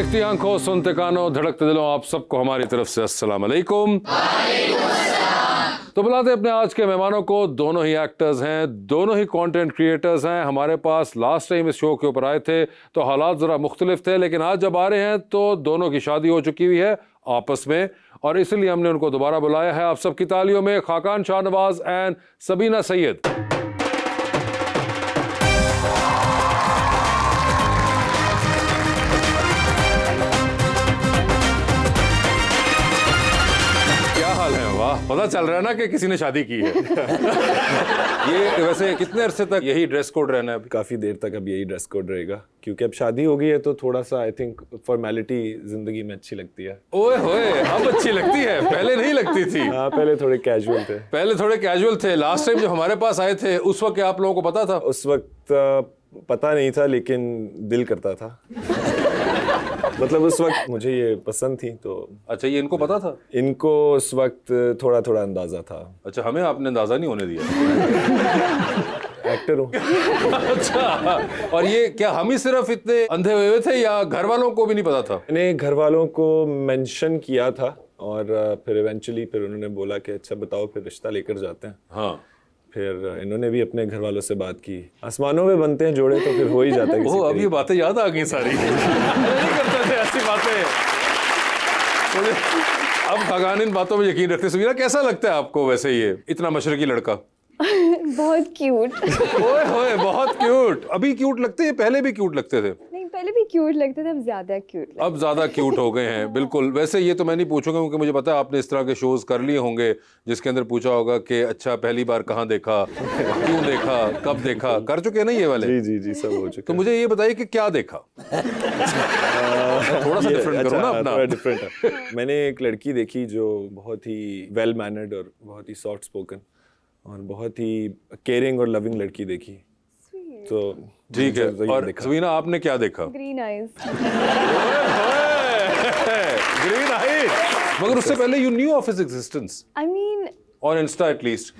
देखती आंखों, सुनते कानों, धड़कते दिलों, आप सबको हमारी तरफ से अस्सलाम वालेकुम। तो बुलाते अपने आज के मेहमानों को। दोनों ही एक्टर्स हैं, दोनों ही कंटेंट क्रिएटर्स हैं। हमारे पास लास्ट टाइम इस शो के ऊपर आए थे तो हालात ज़रा मुख्तलिफ थे, लेकिन आज जब आ रहे हैं तो दोनों की शादी हो चुकी हुई है आपस में, और इसलिए हमने उनको दोबारा बुलाया है। आप सबकी तालियों में खाकान शाहनवाज एंड सबीना सैयद। पता चल रहा है ना कि किसी ने शादी की है। ये वैसे कितने अरसे तक यही ड्रेस कोड रहना है? काफ़ी देर तक अब यही ड्रेस कोड रहेगा, क्योंकि अब शादी हो गई है तो थोड़ा सा आई थिंक फॉर्मेलिटी जिंदगी में अच्छी लगती है। ओए होए, अब अच्छी लगती है, पहले नहीं लगती थी। हाँ, पहले थोड़े कैजुअल थे। लास्ट टाइम जब हमारे पास आए थे उस वक्त आप लोगों को पता था? उस वक्त पता नहीं था, लेकिन दिल करता था। मतलब उस वक्त मुझे ये पसंद थी तो। अच्छा, ये इनको पता था? इनको उस वक्त थोड़ा थोड़ा अंदाजा था। अच्छा, हमें आपने अंदाजा नहीं होने दिया। एक्टर हूँ। अच्छा, और ये क्या हम ही सिर्फ इतने अंधे हुए थे या घर वालों को भी नहीं पता था? मैंने घर वालों को मेंशन किया था और फिर इवेंचुअली फिर उन्होंने बोला कि अच्छा बताओ, फिर रिश्ता लेकर जाते हैं। हाँ, फिर इन्होंने भी अपने घर वालों से बात की। आसमानों में बनते हैं जोड़े तो फिर हो ही जाता है। ओह, अब ये बातें याद आ गई सारी। नहीं करते थे ऐसी बातें। अब खाकान इन बातों में यकीन रखते। सबीना, कैसा लगता है आपको वैसे ये इतना मशरकी लड़का? बहुत क्यूट। ओए होए, बहुत क्यूट। अभी क्यूट लगते हैं, पहले भी क्यूट लगते थे? नहीं, पहले भी क्यूट लगते थे, अब ज्यादा क्यूट लगते। अब ज्यादा क्यूट हो गए हैं। बिल्कुल। वैसे ये तो मैं नहीं पूछूंगा क्योंकि मुझे पता है आपने इस तरह के शोज कर लिए होंगे जिसके अंदर पूछा होगा कि अच्छा पहली बार कहाँ देखा, क्यों देखा, कब देखा। कर चुके हैं ना ये वाले? जी जी सब हो चुका। तो मुझे ये बताइए कि क्या देखा? थोड़ा सा डिफरेंट करो ना अपना। थोड़ा डिफरेंट है। मैंने एक लड़की देखी जो बहुत ही वेल मैनर्ड और बहुत ही सॉफ्ट स्पोकन और बहुत ही केयरिंग और लविंग लड़की देखी। तो ठीक है। और सबीना, आपने क्या देखा? Green eyes. Green eyes. मगर उससे पहले you new of his existence? I mean on Insta at least?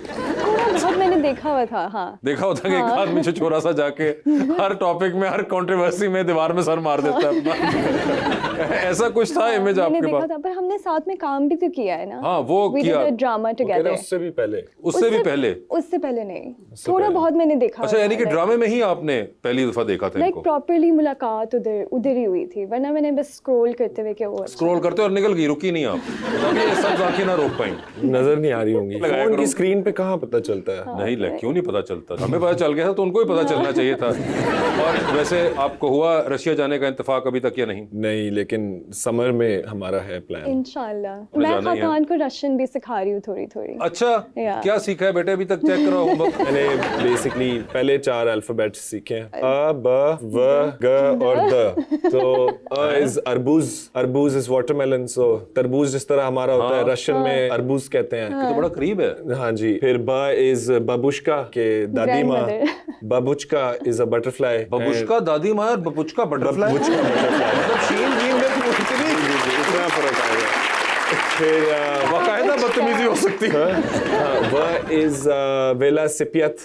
बहुत मैंने देखा हुआ था। हाँ, देखा होता कि एक आदमी जो छोरा सा जाके हर टॉपिक में, हर कंट्रोवर्सी में दीवार में सर मार देता है अपना। ऐसा कुछ था इमेज आपके पास? देखा था, पर हमने साथ में काम भी तो किया है ना। हाँ, वो किया। Drama together. उससे भी पहले उससे पहले नहीं, थोड़ा बहुत मैंने देखा। अच्छा, यानी कि ड्रामे में ही आपने पहली दफा देखा था इनको? प्रॉपर्ली मुलाकात उधर ही हुई थी, वरना मैंने बस स्क्रॉल करते हुए वो स्क्रॉल करते और निकल गई, रुकी नहीं आप? ये सब आंखें ना रोक पाई। नजर नहीं आ रही होंगी फोन की स्क्रीन पे, कहाँ पता चलता है? नहीं, क्यों नहीं पता चलता? हमें पता चल गया था तो उनको भी पता चलना चाहिए था। और वैसे आपको हुआ रशिया जाने का इंतफाक अभी तक या नहीं? नहीं, लेकिन समर में हमारा है प्लान। इंशाल्लाह। मैं खाकान को रशियन भी सिखा रही हूँ थोड़ी थोड़ी। अच्छा, क्या सीखा है बेटे अभी तक? चेक करो होमवर्क। मैंने बेसिकली पहले 4 अल्फाबेट्स सीखे हैं, अ, ब, व, ग और द। तो अ इज अरबूज, अरबूज इज वाटरमेलन। सो तरबूज जिस तरह हमारा होता है, रशियन में अरबूज कहते हैं। तो बड़ा करीब है। हाँ जी। फिर ब इज बबुश्का के दादी माँ। बबुचका इज अ बटरफ्लाई। बबुश्का दादी माँ और बबुचका बटरफ्लाई। बबुचका बटरफ्लाई। मतलब शीन वीन में तो इतनी इतना फर्क आएगा। फिर बाकायदा बदतमीजी हो सकती है। व इज वेलासिपियत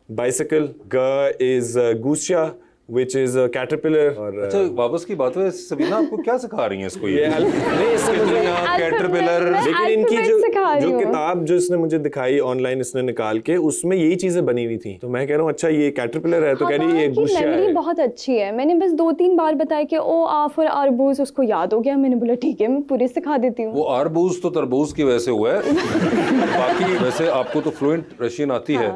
बाइसिकल। ग is गूसिया which is a caterpillar। और अच्छा, वापस की बात है सबीना, आपको क्या सिखा रही हैं इसको? ये नहीं, इसके कैटरपिलर। लेकिन इनकी जो किताब जो इसने मुझे दिखाई ऑनलाइन, इसने निकाल के, उसमें यही चीजें बनी हुई थी। तो मैं कह रहा हूँ अच्छा ये कैटरपिलर है, तो कह रही ये गुस्सा है। मेमोरी बहुत अच्छी है। मैंने बस 2-3 बार बताया कि ओ आफ और अरबूज, उसको याद हो गया। मैंने बोला ठीक है, मैं पूरे सिखा देती हूँ। वो अरबूज तो तरबूज की वजह से हुआ है। बाकी वैसे आपको तो फ्लुएंट रशियन आती है,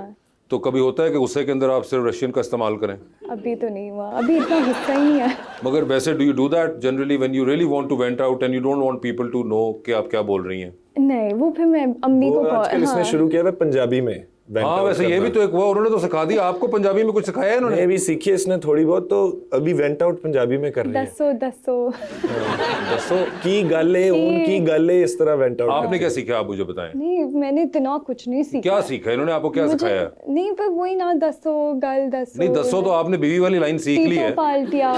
तो कभी होता है कि गुस्से के अंदर आप सिर्फ रशियन का इस्तेमाल करें? अभी तो नहीं हुआ, अभी इतना गुस्सा ही नहीं है। मगर वैसे do you do that generally when you really want to vent out and you don't want people to know कि आप क्या बोल रही हैं? नहीं, वो फिर मैं अम्मी को आजकल इसने शुरू किया था पंजाबी में। हाँ, वैसे ये भी तो एक हुआ, उन्होंने तो सिखा दिया आपको। पंजाबी में कुछ सिखाया है इन्होंने? भी सीखी है इसने थोड़ी बहुत, तो अभी वेंट आउट पंजाबी में कर रही है। दसो की गले उनकी गले, इस तरह वेंट आउट। आपने क्या सीखा, आप मुझे बताएं। नहीं, मैंने इतना कुछ नहीं सीखा। क्या सीखा इन्होंने आपको? क्या सिखाया? नहीं, पर वही ना, दसो गल दसो। नहीं, दसो तो आपने बीवी वाली लाइन सीख ली है। पाल्टिया।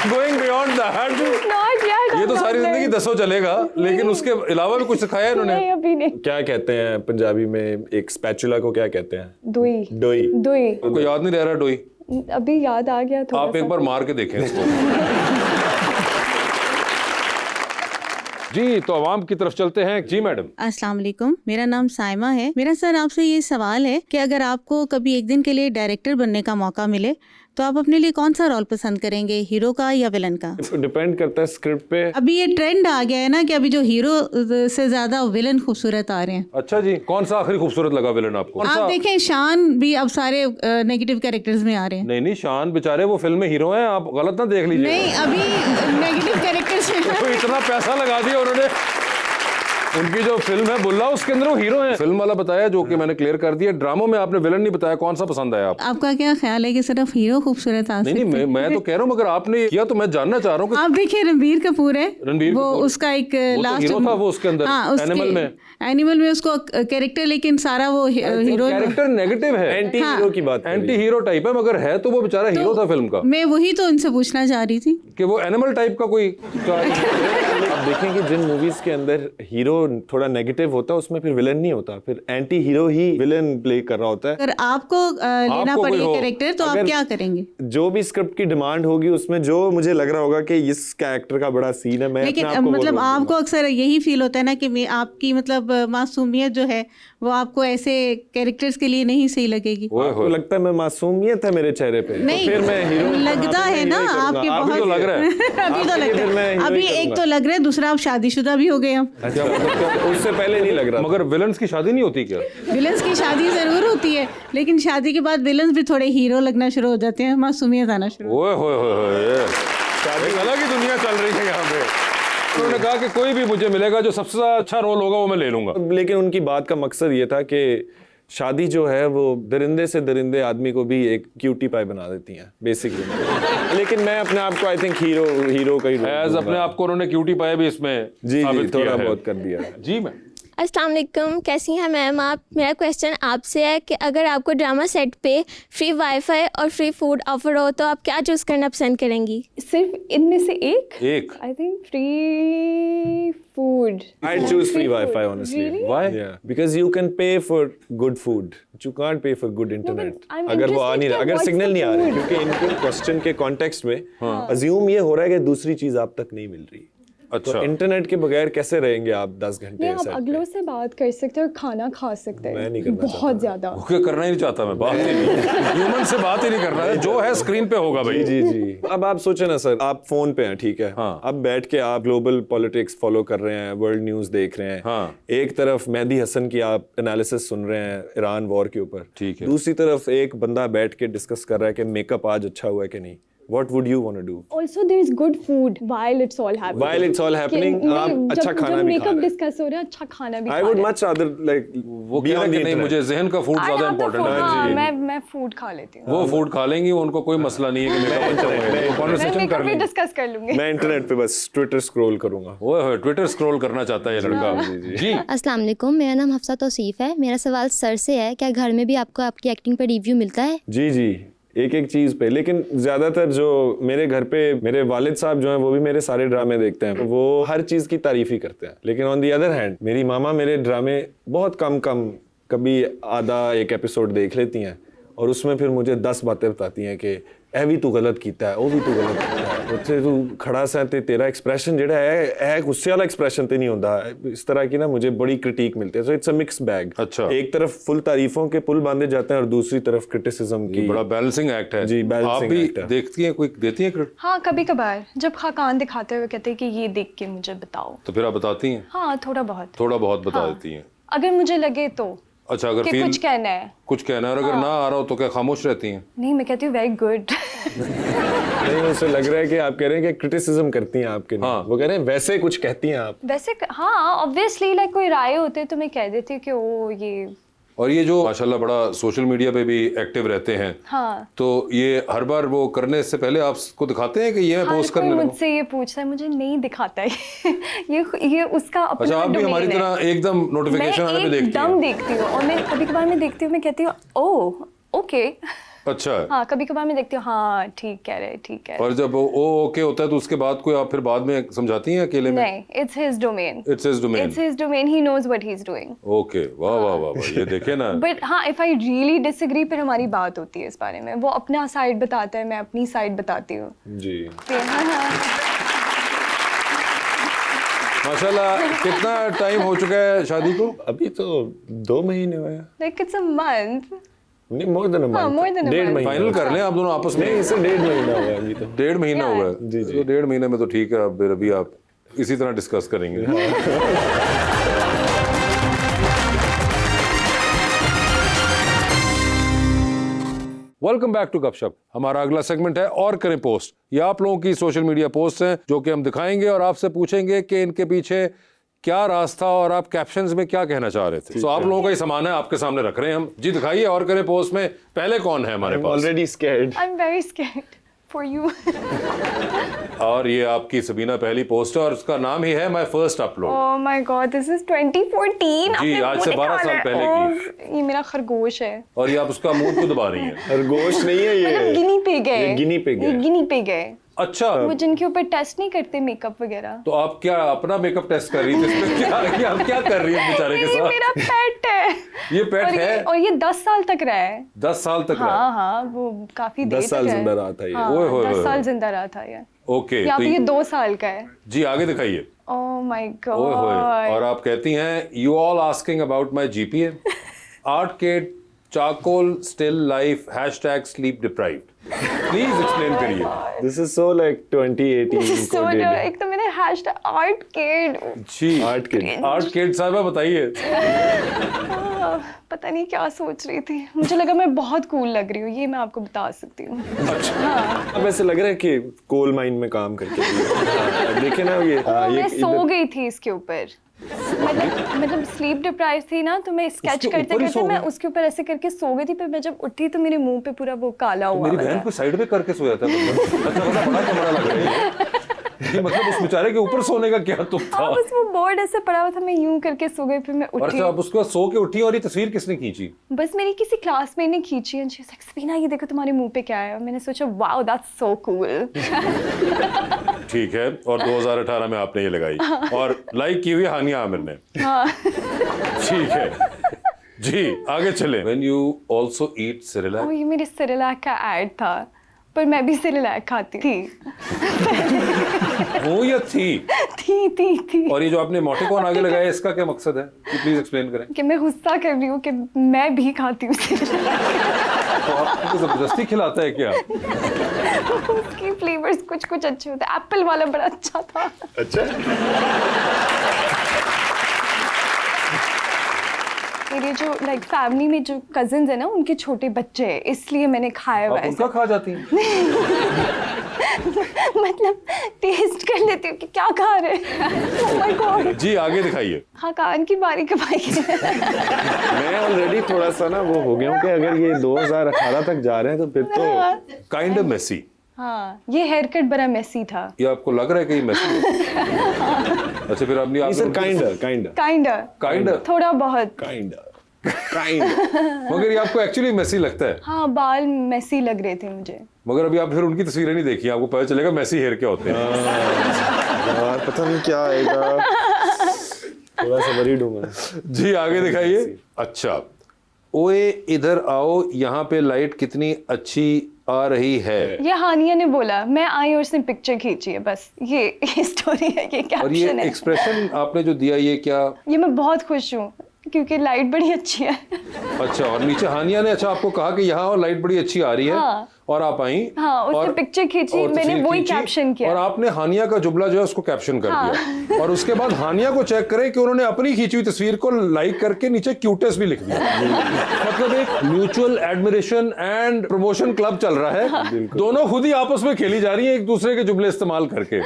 Going beyond that, ये तो सारी जिंदगी दसो चलेगा, लेकिन उसके अलावा भी कुछ सिखाया इन्होंने? नहीं, अभी नहीं। क्या कहते हैं पंजाबी में एक स्पैचुला को? क्या कहते हैं? दोई। डोई। दोई। आपको याद नहीं रह रहा डोई? अभी याद आ गया थोड़ा आप एक सा। बार मार के देखें इसको। जी, तो आवाम की तरफ चलते हैं। जी मैडम। अस्सलाम वालेकुम, मेरा नाम साइमा है। मेरा सर आपसे ये सवाल है कि अगर आपको कभी एक दिन के लिए डायरेक्टर बनने का मौका मिले तो आप अपने लिए कौन सा रोल पसंद करेंगे, हीरो का या विलन का? डिपेंड करता है स्क्रिप्ट पे। अभी ये ट्रेंड आ गया है ना कि अभी जो हीरो से ज्यादा विलन खूबसूरत आ रहे हैं। अच्छा जी, कौन सा आखिरी खूबसूरत लगा विलन आपको? आप देखें शान भी अब सारे नेगेटिव कैरेक्टर्स में आ रहे हैं। नहीं, शान बेचारे वो फिल्म में हीरो हैं, आप गलत ना देख लीजिए। नहीं, अभी नेगेटिव कैरेक्टर्स में तो इतना पैसा लगा दिया उन्होंने, उनकी जो फिल्म है बुल्ला, उसके अंदर वो हीरो हैं। फिल्म वाला बताया जो कि मैंने क्लियर कर दिया, ड्रामों में आपने विलन नहीं बताया। कौन सा पसंद आया आपको? आपका क्या ख्याल है कि सिर्फ हीरो खूबसूरत आ सकते हैं? नहीं, मैं तो कह रहा हूँ, मगर आपने किया तो मैं जानना चाह रहा हूँ कि आप देखिए रणबीर कपूर है, रणबीर वो कपूर। उसका एक वो तो लास्ट हीरो था वो उसके अंदर, एनिमल में उसको कैरेक्टर, लेकिन सारा वो हीरो कैरेक्टर नेगेटिव है, एंटी हीरो की बात, एंटी हीरो टाइप है, मगर है तो वो बेचारा हीरो था फिल्म का। मैं वही तो इनसे पूछना चाह रही थी कि वो एनिमल टाइप का कोई आप देखें कि जिन मूवीज के अंदर हीरो थोड़ा नेगेटिव होता है उसमें फिर विलन नहीं होता, फिर एंटी हीरो ही विलन प्ले कर रहा होता है। अगर आपको लेना आपको पड़े कोई हो, कैरेक्टर तो आप क्या करेंगे? जो भी स्क्रिप्ट की डिमांड होगी उसमें जो मुझे लग रहा होगा कि इस कैरेक्टर का बड़ा सीन है, मैं लेकिन अपने आप को मतलब वो आपको अक्सर यही फील होता है ना कि आपकी मतलब मासूमियत जो है वो आपको ऐसे कैरेक्टर्स के लिए नहीं सही लगेगी। आपको लगता है मैं मासूमियत है मेरे चेहरे पे, नहीं, तो फिर मैं हीरो लगता है ना आपके अभी तो लग रहा है। अभी तो लग रहा है, अभी एक तो लग रहा है, दूसरा आप शादीशुदा भी हो गए हम। अच्छा, उससे पहले नहीं लग रहा। मगर विलन्स की शादी नहीं होती क्या? विलन्स की शादी जरूर होती है, लेकिन शादी के बाद विलन्स भी थोड़े हीरो लगना शुरू हो जाते हैं, मासूमियत आना शुरू। ओए होए होए, एक अलग ही दुनिया चल रही है यहाँ पे। उन्होंने कहा कि कोई भी मुझे मिलेगा जो सबसे अच्छा रोल होगा वो मैं ले लूंगा। लेकिन उनकी बात का मकसद ये था कि शादी जो है वो दरिंदे से दरिंदे आदमी को भी एक क्यूटी पाई बना देती हैं बेसिकली। लेकिन मैं अपने आप को आई थिंक हीरो का ही एज अपने आप को उन्होंने क्यूटी पाए भी इसमें जी साबित थोड़ा किया है। बहुत कर दिया। जी मैम। अस्सलाम वालेकुम, कैसी हैं मैम आप? मेरा क्वेश्चन आपसे है कि अगर आपको ड्रामा सेट पे फ्री वाईफाई और फ्री फूड ऑफर हो तो आप क्या चूज़ करना पसंद करेंगी? सिर्फ इनमें से एक? एक। I think free food. I'd choose free Wi-Fi honestly. Really? Why? Yeah, because you can pay for good food, but you can't pay for good internet. I'm अगर वो आ नहीं interested रहा, कि अगर what's सिग्नल the नहीं आ रहा, food? क्योंकि इनके क्वेश्चन के कॉन्टेक्स्ट में अज्यूम ये हो रहा है कि दूसरी चीज आप तक नहीं मिल रही। अच्छा। तो इंटरनेट के बगैर कैसे रहेंगे आप 10 घंटे नहीं, आप ऐसे? अगलों से बात कर सकते हो और खाना खा सकते मैं नहीं हैं, करना बहुत ज्यादा। ओके, करना ही नहीं चाहता मैं, बात ही नहीं, ह्यूमन से बात ही नहीं करना है, जो है स्क्रीन पे होगा भाई। जी जी। अब आप सोचे ना सर, आप फोन पे हैं, ठीक है, हाँ। अब बैठ के आप ग्लोबल पॉलिटिक्स फॉलो कर रहे हैं, वर्ल्ड न्यूज देख रहे हैं, हाँ। एक तरफ मेहदी हसन की आप एनालिसिस सुन रहे हैं ईरान वॉर के ऊपर, ठीक है। दूसरी तरफ एक बंदा बैठ के डिस्कस कर रहा है कि मेकअप आज अच्छा हुआ है कि नहीं। What would you want to do? Also, there is good food while it's all happening. While it's all happening, आप अच्छा खाना भी खा मेकअप रहे हैं। डिस्कस हो रहा है, अच्छा खाना भी I खा would रहे हैं। much rather like वो be कह on रहे the कि नहीं, internet. मुझे जहन का फूड I ज्यादा have the इंपॉर्टेंट food, है। हाँ, मैं फूड खा लेती हूँ। वो फूड खा लेंगी, उनको कोई मसला नहीं है कि मेकअप अच्छा होगा, मैं कॉन्वर्सेशन कर मेकअप भी लेंगे। डिस्कस कर लूंगी। मैं इंटरनेट पे बस ट्विटर स्क्रॉल करूंगा। ओए होए, ट्विटर स्क्रॉल करना चाहता है ये लड़का। जी। अस्सलाम वालेकुम, मेरा नाम हफ्सा तौसीफ है। मेरा सवाल सर से है, क्या घर में भी आपको आपकी एक्टिंग पर रिव्यू मिलता है? जी जी, एक एक चीज पे, लेकिन ज्यादातर जो मेरे घर पे मेरे वालिद साहब जो हैं वो भी मेरे सारे ड्रामे देखते हैं, वो हर चीज की तारीफ ही करते हैं। लेकिन ऑन दी अदर हैंड मेरी मामा मेरे ड्रामे बहुत कम कभी आधा एक एपिसोड देख लेती हैं और उसमें फिर मुझे 10 बातें बताती हैं कि ए भी तू गलत कीता है, वो भी तू गलत कीता है, उत्थे तू खड़ा सा ते तेरा एक्सप्रेशन जेड़ा है गुस्से वाला एक्सप्रेशन ते नहीं होता। इस तरह की ना मुझे बड़ी क्रिटिक मिलती है। So it's a mix bag. अच्छा। एक तरफ फुल तारीफों के पुल बांधे जाते हैं और दूसरी तरफ क्रिटिसिज्म की। बड़ा बैलेंसिंग एक्ट है। जी, balancing आप भी act है। देखती हैं, कोई देती हैं क्रिट? हाँ, कभी कभार जब खाकान दिखाते हुए कहते हैं कि ये देख के मुझे बताओ, तो फिर आप बताती हैं? हाँ थोड़ा बहुत। थोड़ा बहुत बता हाँ। देती हैं। अगर मुझे लगे तो अच्छा, अगर कि फील कुछ कहना है। कुछ कहना है और अगर ना आ रहा हो तो क्या खामोश रहती हैं? नहीं, मैं कहती हूँ वेरी गुड। नहीं, मुझे लग रहा है कि आप कह रहे हैं कि क्रिटिसिज्म करती हैं आपके नहीं। हाँ। वो कह रहे हैं वैसे कुछ कहती हैं आप। वैसे हाँ, ऑब्वियसली लाइक कोई राय होते तो मैं कह देती हूँ कि ओ ये। और ये जो माशाल्लाह बड़ा सोशल मीडिया पे भी एक्टिव रहते हैं, हाँ। तो ये हर बार वो करने से पहले आपको दिखाते हैं कि ये मैं हाँ, पोस्ट कोई करने लगा? मुझसे ये पूछता है, मुझे नहीं दिखाता है। ये उसका अपना अच्छा, आप भी हमारी domain है। तरह एकदम नोटिफिकेशन आने पे देखती एकदम हैं? देखती हूँ और मैं कभी कभार मैं देखती हूँ, मैं कहती हूँ ओह ओके। अच्छा है। हाँ, कभी कभार मैं देखती हूँ, हाँ ठीक कह रहे, ठीक कह रहे। और जब वो ओके होता है तो उसके बाद कोई आप फिर बाद में समझाती हैं अकेले में? नहीं, it's his domain, it's his domain. It's his domain, he knows what he is doing. Okay, वाह वाह वाह वाह, ये देखे ना। बट हाँ, इफ आई रियली डिसएग्री फिर हमारी बात होती है इस बारे में। वो अपना साइड बताता है, मैं अपनी साइड बताती हूँ। जी। माशाल्लाह, कितना टाइम हो चुका है शादी को? अभी तो 2 महीने हुए हैं। Like it's a month. नहीं, more than a month। more than a 1.5 month। महीना। फाइनल कर लें आप दोनों आपस में। नहीं, इसे 1.5 महीना हुआ है अभी तो। 1.5 महीना Yeah। हुआ है। जी, जी। तो 1.5 महीने में तो ठीक है, अब फिर अभी आप इसी तरह डिस्कस करेंगे। वेलकम बैक टू गपशप। हमारा अगला सेगमेंट है और करें पोस्ट। ये आप लोगों की सोशल मीडिया पोस्ट हैं जो कि हम दिखाएंगे और आपसे पूछेंगे कि इनके पीछे क्या राज था और आप कैप्शंस में क्या कहना चाह रहे थे। तो आप लोगों का ही सामान है, आपके सामने रख रहे हैं हम। जी दिखाइए और करें पोस्ट में पहले कौन है हमारे I'm pass? already scared। I am very scared for you. और ये आपकी सबीना पहली पोस्ट है और उसका नाम ही है my first upload. Oh my God, this is 2014। जी, आज से 12 साल पहले की। ये मेरा खरगोश है। और ये आप उसका मुंह क्यों दबा रही हैं? खरगोश नहीं है ये। मतलब गिनी पिग है। ये guinea pig है। ये गिनी पिग है। अच्छा, वो जिनके ऊपर टेस्ट नहीं करते मेकअप वगैरह। तो आप क्या अपना मेकअप टेस्ट कर रही थी इसमें? क्या आप क्या कर रही हैं बेचारे के ये साथ? मेरा पेट है। ये पेट और है? और ये 10 साल तक रहा है। 10 साल तक रहा? हाँ हाँ, वो काफी देर 10 साल तक जिंदा रहा था ये। हाँ, ओए होए 10 होए साल होए। जिंदा रहा था ये। ओके, यहाँ तो पे ये 2 साल का है। जी आगे दिखाइए। ओह माय ओए होए। गॉड। और आप कहती हैं you all asking about my GPA, art kid, charcoal still life, #sleep deprived। Please explain करिए। This is so like 2018 So, coded। एक तो मैंने #art kid। जी, Art kid। आर्ट किड साहबा बताइए। पता नहीं क्या सोच रही थी, मुझे लगा मैं बहुत कूल लग रही हूँ, ये मैं आपको बता सकती हूँ। अब ऐसे लग रहा है कि कोल माइन में काम करके अब देखे ना ये। हाँ, मैं ये सो गई थी इसके ऊपर। मतलब स्लीप डिप्राइव थी ना, तो मैं स्केच उसके करते ऊपर ही करते सो मैं गई? उसके ऊपर ऐसे करके सो गई थी। पर मैं जब उठी तो मेरे मुंह पे पूरा वो काला हुआ मेरी हुआ बहन था। को साइड में करके सोया था मतलब। अच्छा, बड़ा कमरा लग रहा है ये। मतलब उस बेचारे के ऊपर सोने का क्या तुक था? हाँ, बस वो बोर्ड ऐसे पड़ा हुआ था, मैं यूं करके सो गई। फिर मैं और उठी। अच्छा, आप उसके बाद सो के उठी और ये तस्वीर किसने खींची? बस मेरी किसी क्लासमेट ने खींची है। सबीना, ये देखो तुम्हारे मुंह पे क्या है। और मैंने सोचा वाओ दैट्स सो कूल। ठीक है, और 2018 में आपने ये लगाई और लाइक की हुई हानिया आमिर ने। हाँ। ठीक है जी, आगे चलें। When you also eat Cerelac? और ये मेरे सेरेलैक का ऐड था, पर मैं भी सेरेलैक खाती थी। हूँ या थी? थी। और ये जो आपने इमोटिकॉन आगे लगाया, इसका क्या मकसद है? प्लीज एक्सप्लेन करें। कि मैं गुस्सा कर रही हूँ कि मैं भी खाती हूँ सेरेलैक। तो आपको जबरदस्ती खिलाता है क्या? उसकी फ्लेवर्स कुछ अच्छे होते हैं। एप्पल वाला बड़ा अच्छा था। अच्छा। मेरे जो लाइक फैमिली में जो कजिन्स है ना, उनके छोटे बच्चे हैं, इसलिए मैंने खाया हुआ आप है। उनका खा जाती हैं? मतलब टेस्ट कर लेती हूँ कि क्या खा रहे हैं। Oh my God। जी आगे दिखाइए। हाँ, कान की बारी कब आएगी? मैं ऑलरेडी थोड़ा सा ना वो हो गया हूँ कि अगर ये 2018 तक जा रहे हैं तो फिर तो काइंड ऑफ मेसी। हाँ, ये हेयर कट बड़ा मेसी था। ये आपको लग रहा है कि ये मेसी है? अच्छा, फिर आपने नहीं सर, काइंड थोड़ा बहुत। काइंड मगर ये आपको एक्चुअली मेसी लगता है? हाँ, बाल मेसी लग रहे थे मुझे। मगर अभी आप फिर उनकी तस्वीरें नहीं देखी, आपको पता चलेगा मेसी हेयर क्या होते हैं। यार पता नहीं क्या आएगा, थोड़ा सा वरीड हूं मैं। जी आगे दिखाइए। अच्छा, ओए इधर आओ, यहाँ पे लाइट कितनी अच्छी आ रही है। ये हानिया ने बोला, मैं आई और उसने पिक्चर खींची है, बस ये स्टोरी है, ये और ये कैप्शन है। एक्सप्रेशन आपने जो दिया, ये क्या? ये मैं बहुत खुश हूँ क्योंकि लाइट बड़ी अच्छी है। अच्छा, और नीचे हानिया ने अच्छा आपको कहा कि यहाँ और लाइट बड़ी अच्छी आ रही है। हाँ। और आप आई। हाँ, उसने पिक्चर खींची, और मैंने तस्वीर वही खींची, कैप्शन किया। और आपने हानिया का जुमला जो है उसको कैप्शन कर दिया। और उसके बाद हानिया को चेक करें कि उन्होंने अपनी खींची हुई तस्वीर को लाइक करके नीचे क्यूटेस्ट भी लिख दिया। मतलब एक mutual admiration and promotion club चल रहा है। दोनों खुद ही आपस में खेली जा रही है एक दूसरे के जुमले इस्तेमाल करके।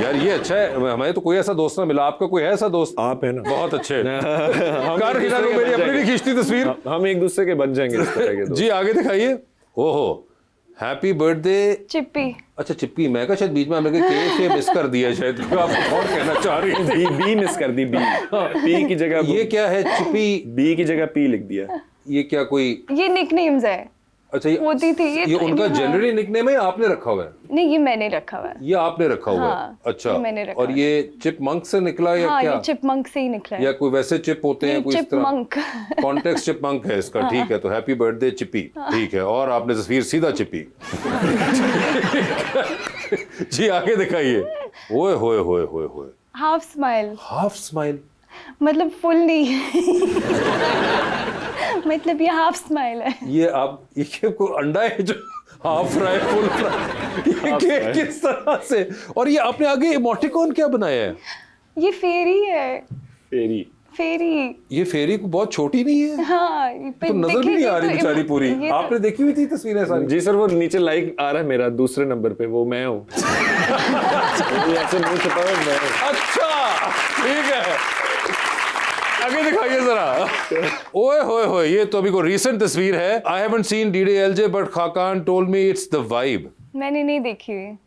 यार ये अच्छा है, हमें तो कोई ऐसा दोस्त ना मिला। आपका कोई है ऐसा दोस्त? आप है ना, बहुत अच्छे। कार खिला दो मेरी अपनी भी खींचती तस्वीर। हम एक दूसरे के बन जाएंगे इस तरह के दोस्त। जी आगे दिखाइए। ओहो, हैप्पी बर्थडे चिप्पी। अच्छा चिप्पी, मैं का शायद बीच में हमने के मिस कर दिया शायद, तो आप और कहना चाह रही थी। बी मिस कर दी, बी पी की जगह ये क्या है चिप्पी? बी की जगह पी लिख दिया। ये क्या कोई? ये निकनेम्स है। अच्छा होती थी ये उनका जनरली निकनेम है, आपने रखा हुआ है? नहीं, ये मैंने रखा हुआ है। ये आपने रखा हुआ है? हाँ, अच्छा, ये मैंने रखा और है। ये चिपमंक से निकला या हाँ, क्या? ये चिपमंक से ही निकला है। या कोई वैसे चिप होते हैं, कोई इस तरह? चिपमंक। कॉन्टेक्स्ट चिपमंक है इसका, ठीक है। तो हैप्पी बर्थडे चिपी, ठीक है। और आपने तस्वीर सीधा चिपी। जी आगे दिखाइए। ओए होए होए होए होए, हाफ स्माइल, हाफ स्माइल मतलब फुल नहीं। मतलब ये हाफ स्माइल है। ये आप ये कोई अंडा है जो हाफ फ्राई फुल फ्राई, ये किस तरह से? और ये आपने आगे इमोटिकॉन क्या बनाया है? ये फेरी है। फेरी फेरी। ये फेरी को बहुत छोटी नहीं है? हाँ, ये तो नजर भी नहीं आ रही बेचारी पूरी। ये तो- आपने देखी हुई थी तस्वीरें सारी? जी सर, वो नीचे लाइक आ रहा है मेरा दूसरे नंबर पे, वो मैं हूँ। ऐसे मुंह छुपा हुआ मैं हूँ। अच्छा, ठीक है, आगे दिखाइए जरा। ओए होए होए, ये तो अभी को रीसेंट तस्वीर है। I haven't seen DDLJ but Khaqan told me it's the vibe. मैंने नहीं देखी हुई।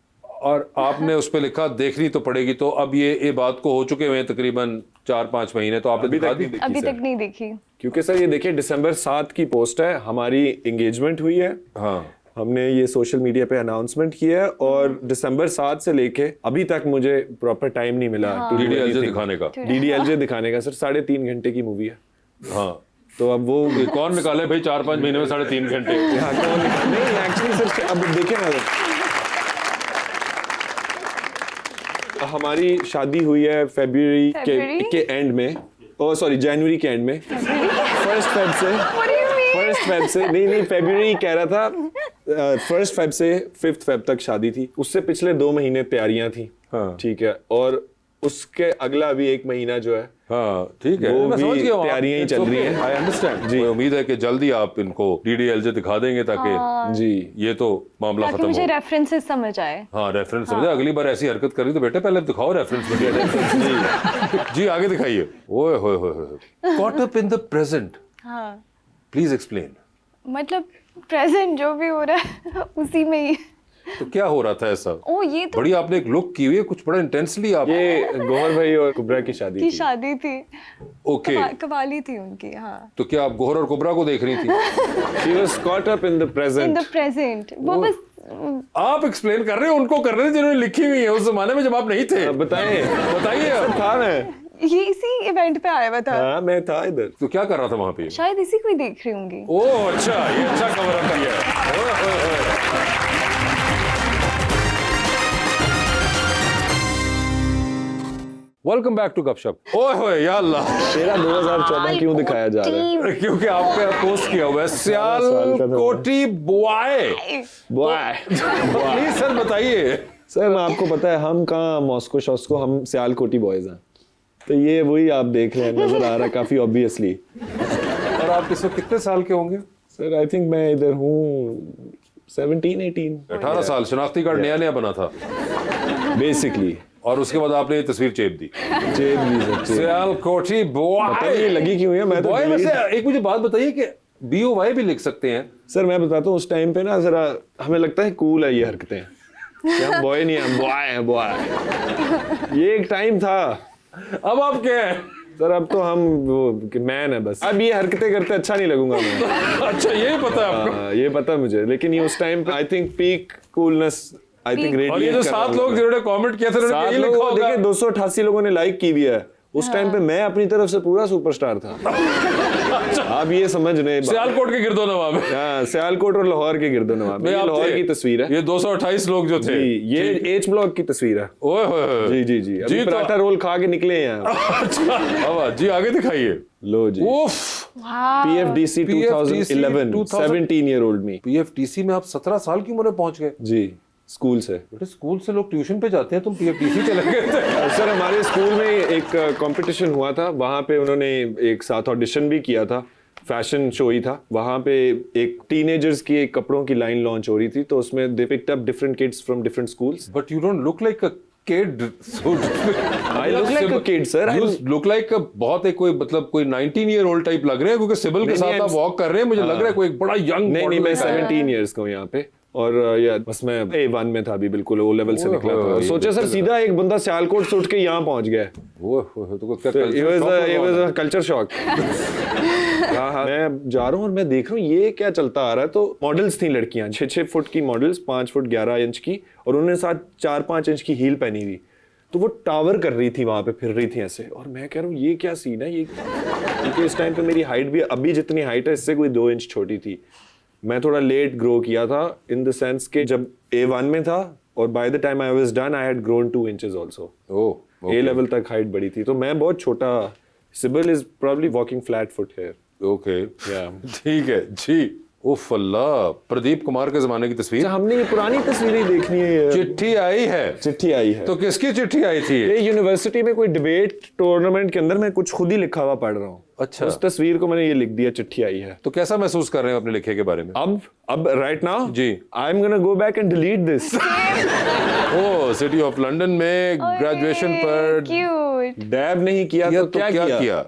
और आपने उस पे लिखा देखनी तो पड़ेगी। तो अब ये बात को हो चुके हुए हैं तकरीबन 4-5 महीने, तो आपने दिखा दी? अभी तक नहीं देखी। क्योंकि सर ये देखिए दिसंबर 7 की पोस्ट है, हमारी एंगेजमेंट हुई है। हाँ, हमने ये सोशल मीडिया पे अनाउंसमेंट किया है और दिसंबर 7 से लेके अभी तक मुझे प्रॉपर टाइम नहीं मिला DDLJ दिखाने का। DDLJ दिखाने का। सर 3.5 घंटे की मूवी है। हाँ, तो अब वो कौन निकाले भाई 4-5 महीने में 3.5 घंटे? यहाँ कौन नहीं, एक्चुअली सर अब देखें ना, हमारी शादी हुई है फरवरी के एंड में, ओ सॉरी जनवरी के एंड में, फर्स्ट फेब से नहीं फरवरी कह रहा था। फर्स्ट फेब से 5th फेब तक शादी थी। उससे पिछले 2 महीने तैयारियां थी। हाँ। ठीक है, और उसके अगला अभी 1 महीना जो है हाँ, ठीक है, वो मैं समझ भी गया हूँ। तैयारियां ही चल रही हैं। आई अंडरस्टैंड जी। उम्मीद है कि जल्दी आप इनको DDLJ दिखा देंगे ताकि जी ये तो मामला ताकि खत्म मुझे हो। रेफरेंसेस समझ आए। हाँ, रेफरेंस समझे। अगली बार ऐसी हरकत करी तो बेटे पहले दिखाओ रेफरेंस जी। जी आगे दिखाइए। ओए होए होए होए, caught up in the present, हाँ, प्लीज एक्सप्लेन। मतलब प्रेजेंट जो भी हो रहा है उसी में ही। तो क्या हो रहा था ऐसा? ओ, ये तो बड़ी आपने एक लुक की हुई है, कुछ बड़ा इंटेंसली आप। ये गौहर भाई और कुबरा की शादी की थी। शादी थी। ओके, कवाली थी उनकी। हाँ, तो क्या आप गोहर और कुबरा को देख रही थी? She was caught up in the in present. The present. वो बस आप एक्सप्लेन कर रहे हो, उनको कर रहे थे जिन्होंने लिखी हुई है। उस जमाने में जब आप नहीं थे। बताएं, बताइए अब। था मैं। ये इसी इवेंट पे आया हुआ था। हाँ, मैं था इधर। तो क्या कर रहा था वहां पे? शायद इसी को ही देख रही होंगी। ओह अच्छा, ये अच्छा कवर अप किया है। ओए होए होए। वेलकम बैक टू गपशप। ओए होए या अल्लाह, तेरा 2014 क्यों दिखाया जा रहा है? क्योंकि आपने पोस्ट किया हुआ है साल का था। Sialkoti boy. Boy please sir बताइए। सर मैं आपको पता है हम कहाँ मॉस्को शॉस्को, हम सियालकोटी बॉयज हैं। तो ये वही आप देख रहे हैं, नजर आ रहा है काफी ऑब्वियसली। और आप इस वक्त कितने साल के होंगे? सर आई थिंक मैं इधर हूँ 17-18 18 साल। शनाख्ती कार्ड नया नया बना था बेसिकली। और उसके बाद आपने ये तस्वीर चेप दी। चेप भी सर, चेप। सियालकोटी पता नहीं ये बॉय। लगी क्यों है, मैं तो बॉय में delete- से एक मुझे बात बताइए कि BOY भी लिख सकते हैं? सर मैं बताता हूँ, उस टाइम पे ना जरा हमें लगता है कूल है ये हरकतें कि हम बॉय नहीं हैं, बॉय हैं, बॉय। ये एक टाइम था। अब आप क्या हैं? सर अब तो हम वो मैन है बस। अब ये हरकतें करते अच्छा नहीं लगूंगा मैं। अच्छा, यही पता है आपको? हाँ, ये पता है मुझे, लेकिन ये उस टाइम पे I think peak coolness I think radiate और ये जो 7 लोग जिन्होंने कमेंट किया था उन्होंने 7 यही लिखा लोगों होगा। देखिए 288 लोगों ने लाइक की भी है। उस टाइम पे मैं अपनी तरफ से पूरा सुपरस्टार था। आप ये समझ रहे हैं। सियालकोट के गिरदोनवा में। हाँ, सियालकोट और लाहौर के गिरदोनवा में। ये लाहौर की तस्वीर है। ये 228 लोग जो थे। जी, ये एच ब्लॉक की तस्वीर है। ओए होए होए। जी जी जी, अभी तो- पराठा रोल खा के निकले हैं यहाँ। अच्छा, वाह, जी आगे दिखाइए। लो जी, उफ, PFDC 2011 17 ईयर ओल्ड मी। PFDC में आप 17 साल की उम्र में पहुंच गए? जी, स्कूल से। बेटे स्कूल से लोग ट्यूशन पे जाते हैं, तुम PFDC चले गए थे। सर हमारे स्कूल में एक कंपटीशन हुआ था, वहाँ पे उन्होंने एक साथ ऑडिशन भी किया था। फैशन शो ही था। वहाँ पे एक टीनेजर्स की एक कपड़ों की लाइन लॉन्च हो रही थी, तो उसमें they picked up different kids from different schools. But you don't look like a kid. I look like a kid, sir. You look like a बहुत एक कोई मतलब कोई 19 ईयर ओल्ड टाइप लग रहे हैं, क्योंकि सिबिल के साथ आप वॉक कर रहे हैं, मुझे लग रहा है कोई एक बड़ा यंग। नहीं, मैं 17 ईयर्स का हूँ यहाँ पे। और यार बस मैं A1 में था अभी, बिल्कुल O लेवल से निकला था। और सोचे सर सीधा एक बंदा सियालकोट से उठ के यहाँ पहुँच गया। तो क्या It was a culture shock. हाँ हाँ, मैं जा रहा हूँ और मैं देख रहा हूँ ये क्या चलता आ रहा है। तो मॉडल्स थी लड़कियां, 6-6 फुट की मॉडल्स, 5 फुट 11 इंच की, और उन्होंने साथ 4-5 इंच की हील पहनी हुई। तो वो टावर कर रही थी, वहां पे फिर रही थी ऐसे, और मैं कह रहा हूँ ये क्या सीन है ये, क्योंकि इस टाइम पे मेरी हाइट भी अभी जितनी हाइट है इससे कोई 2 इंच छोटी थी। मैं थोड़ा लेट ग्रो किया था इन द सेंस के जब A1 में था, और by the time I was done I had grown 2 inches also. Oh, A level तक हाइट बढ़ी थी, तो मैं बहुत छोटा। CIBIL is probably walking flat foot here. Okay, ठीक है जी। उफ अल्लाह, प्रदीप कुमार के जमाने की तस्वीर। अच्छा, हमने ये पुरानी तस्वीरें देखनी है। चिट्ठी आई है, चिट्ठी आई है। तो किसकी चिट्ठी आई थी? ये यूनिवर्सिटी में कोई डिबेट टूर्नामेंट के अंदर मैं कुछ खुद ही लिखा हुआ पढ़ रहा हूँ। अच्छा, उस तस्वीर को मैंने ये लिख दिया, चिट्ठी आई है। तो कैसा महसूस कर रहे हैं अपने लिखे के बारे में? अब right now ji, I am gonna go back and delete this. Oh, city of London में ग्रेजुएशन पर क्यूट। डैब नहीं किया तो क्या किया?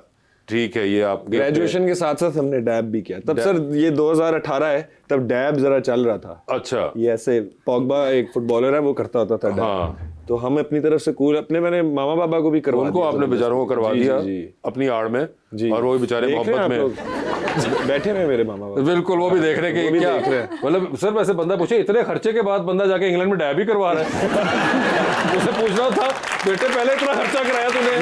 ठीक है, ये आप ग्रेजुएशन के साथ साथ हमने डैब भी किया। तब सर ये 2018 है, तब डैब जरा चल रहा था। अच्छा, ये ऐसे पोग्बा एक फुटबॉलर है, वो करता होता था डैब। हाँ। तो हम अपनी तरफ से कूल अपने, मैंने मामा बाबा को भी करवा उनको दिया। आपने बेचारों को करवा जी, दिया जी, जी। अपनी आड़ में जी। और वो भी बेचारे देख रहे हैं मोहब्बत आप में लोग? बैठे हुए मेरे मामा बाबा। बिल्कुल, वो भी देख रहे वो भी कि क्या देख रहे हैं। मतलब सर वैसे बंदा पूछे इतने खर्चे के बाद बंदा जाके इंग्लैंड में डैब ही करवा रहा है। उसे पूछना था, बेटे पहले इतना खर्चा कराया तूने,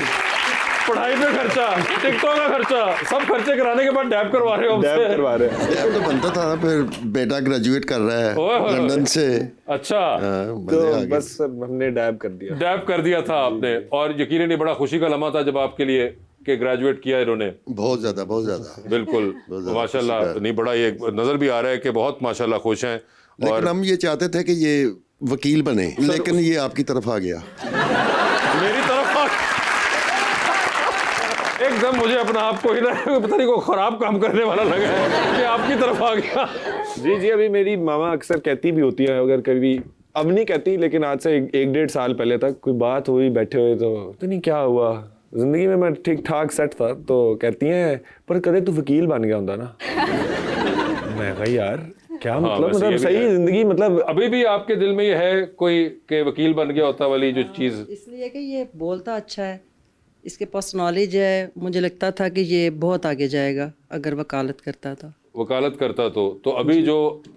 पढ़ाई पे खर्चा, टिकटों का खर्चा, सब खर्चे कराने के बाद डैब करवा रहे हो हमसे। डैब करवा रहे हैं। डैब तो बनता था ना, फिर बेटा ग्रेजुएट कर रहा है ओए होए। लंदन से। अच्छा, तो बस हमने डैब कर दिया। डैब कर दिया था आपने, और यकीनन ये बड़ा खुशी का लम्हा था जब आपके लिए कि ग्रेजुएट किया इन्होंने। बहुत ज्यादा बिल्कुल, माशाल्लाह। नहीं, बड़ा ये नजर भी आ रहा है कि बहुत माशाल्लाह खुश हैं। लेकिन हम ये चाहते थे कि ये वकील बने, लेकिन ये आपकी तरफ आ गया। मेरी तरफ एकदम मुझे अपना आप को ही ना पता नहीं को खराब काम करने वाला लगा है कि आपकी तरफ आ गया। जी जी, अभी मेरी मामा अक्सर कहती भी होती है, अगर कभी, अब नहीं कहती लेकिन आज से 1-1.5 साल पहले तक कोई बात हुई बैठे हुए तो नहीं क्या हुआ जिंदगी में, मैं ठीक ठाक सेट था, तो कहती हैं पर कदे तू वकील बन गया होता ना। मैं कहा यार क्या मतलब सही जिंदगी, मतलब अभी भी आपके दिल में ये है कोई के वकील बन गया होता वाली जो चीज? इसलिए कि ये बोलता अच्छा है, इसके पास नॉलेज है, मुझे लगता था कि ये बहुत आगे जाएगा अगर वकालत करता था। वकालत करता तो अभी जो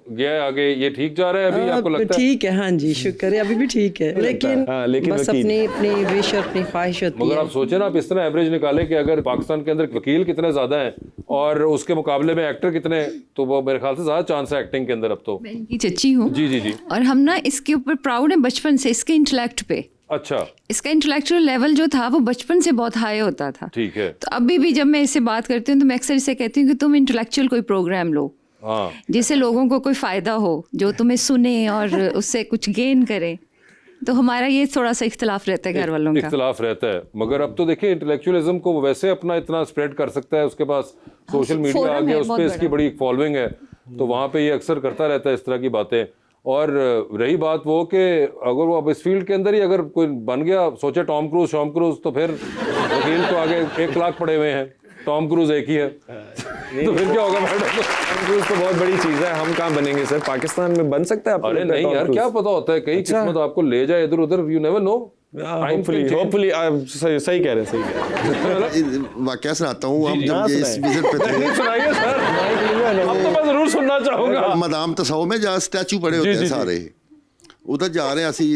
गया है आगे, ये ठीक जा रहा है अभी आपको लगता है? ठीक है, हाँ जी, शुक्र है, अभी भी ठीक है, लेकिन बस वकील। अपनी विश और अपनी ख्वाहिश होती मगर है। आप सोचे ना, आप इस तरह एवरेज निकाले कि अगर पाकिस्तान के अंदर वकील कितने ज्यादा हैं और उसके मुकाबले में एक्टर कितने, तो वो मेरे ख्याल से ज्यादा चांस है एक्टिंग के अंदर अब तो। मैं इनकी चच्ची हूँ। जी जी जी। और हम ना इसके ऊपर प्राउड है बचपन से, इसके इंटेलेक्ट पे। अच्छा, इसका इंटेलेक्चुअल लेवल जो था वो बचपन से बहुत हाई होता था। ठीक है। तो अभी भी जब मैं इससे बात करती हूँ तो मैं अक्सर इसे कहती हूँ कि तुम इंटेलेक्चुअल कोई प्रोग्राम लो, हाँ, जिससे लोगों को कोई फ़ायदा हो, जो तुम्हें सुने और उससे कुछ गेन करे। तो हमारा ये थोड़ा सा इख्तिलाफ रहता है घर वालों का। इख्तिलाफ रहता है, मगर अब तो देखिए इंटेलेक्चुअलिज्म को वैसे अपना इतना स्प्रेड कर सकता है, उसके पास सोशल मीडिया आ गया, उस पर इसकी बड़ी फॉलोइंग है, तो वहाँ पे ये अक्सर करता रहता है इस तरह की बातें। और रही बात वो कि अगर वो अब इस फील्ड के अंदर ही अगर कोई बन गया, सोचे टॉम क्रूज तो फिर वकील तो आगे 1 लाख पड़े हुए हैं, टॉम क्रूज एक ही है। तो फिर क्या होगा मैडम? टॉम क्रूज तो बहुत बड़ी चीज है, हम कहाँ बनेंगे सर? पाकिस्तान में बन सकता है? अरे नहीं यार, क्या पता होता है, कई किस्मत आपको ले जाए इधर उधर, यू नेवर नो। होपफुली सही कह रहे हैं। वाकया सुनाता हूँ, हम जब ये इस विजिट पे थे, सुनाइए सर, अब तो मैं जरूर सुनना चाहूंगा। मदाम तसाओ में जहाँ स्टैचू पड़े होते हैं सारे, उधर जा रहे हैं, ऐसी